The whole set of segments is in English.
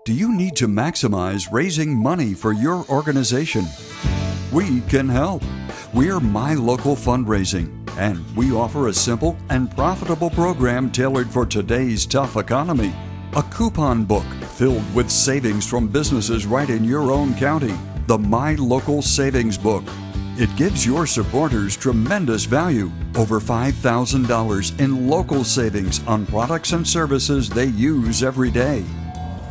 Do you need to maximize raising money for your organization? We can help. We're My Local Fundraising, and we offer a simple and profitable program tailored for today's tough economy. A coupon book filled with savings from businesses right in your own county. The My Local Savings Book. It gives your supporters tremendous value, over $5,000 in local savings on products and services they use every day.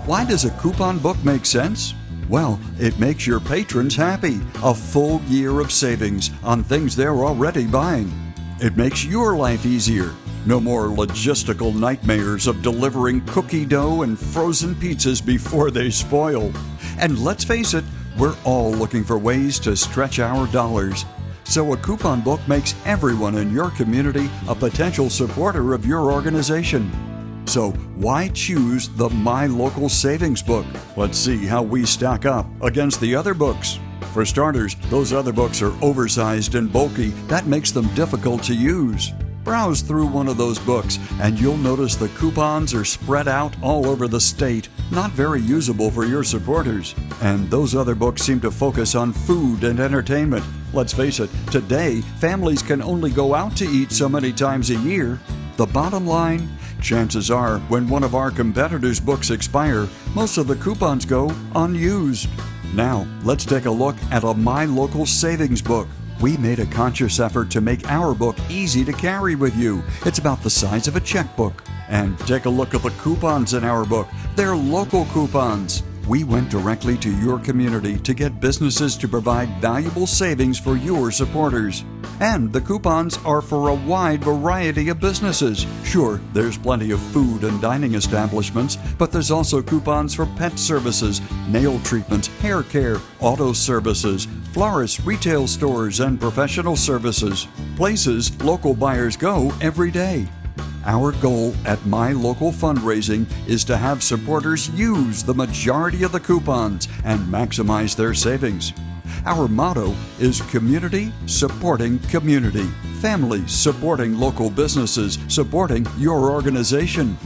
Why does a coupon book make sense? Well, it makes your patrons happy. A full year of savings on things they're already buying. It makes your life easier. No more logistical nightmares of delivering cookie dough and frozen pizzas before they spoil. And let's face it, we're all looking for ways to stretch our dollars. So a coupon book makes everyone in your community a potential supporter of your organization. So why choose the My Local Savings Book? Let's see how we stack up against the other books. For starters, those other books are oversized and bulky. That makes them difficult to use. Browse through one of those books and you'll notice the coupons are spread out all over the state, not very usable for your supporters. And those other books seem to focus on food and entertainment. Let's face it, today families can only go out to eat so many times a year. The bottom line, chances are when one of our competitors' books expire, most of the coupons go unused. Now, let's take a look at a My Local Savings Book. We made a conscious effort to make our book easy to carry with you. It's about the size of a checkbook. And take a look at the coupons in our book. They're local coupons. We went directly to your community to get businesses to provide valuable savings for your supporters. And the coupons are for a wide variety of businesses. Sure, there's plenty of food and dining establishments, but there's also coupons for pet services, nail treatments, hair care, auto services, florists, retail stores, and professional services. Places local buyers go every day. Our goal at My Local Fundraising is to have supporters use the majority of the coupons and maximize their savings. Our motto is community supporting community. Families supporting local businesses, supporting your organization.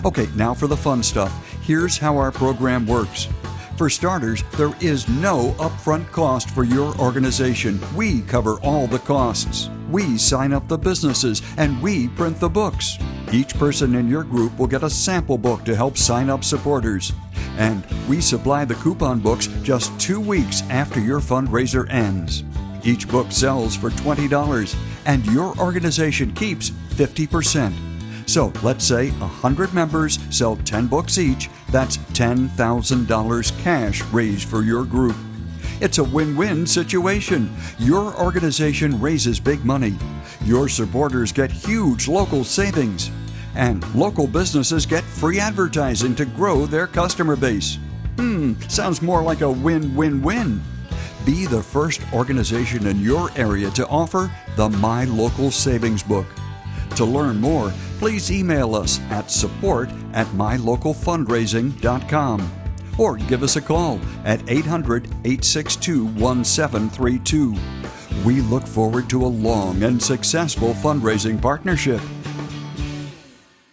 Okay, now for the fun stuff. Here's how our program works. For starters, there is no upfront cost for your organization. We cover all the costs. We sign up the businesses and we print the books. Each person in your group will get a sample book to help sign up supporters. And we supply the coupon books just 2 weeks after your fundraiser ends. Each book sells for $20 and your organization keeps 50%. So let's say 100 members sell 10 books each. That's $10,000 cash raised for your group. It's a win-win situation. Your organization raises big money. Your supporters get huge local savings. And local businesses get free advertising to grow their customer base. Sounds more like a win-win-win. Be the first organization in your area to offer the My Local Savings Book. To learn more, please email us at support@mylocalfundraising.com or give us a call at 800-862-1732. We look forward to a long and successful fundraising partnership.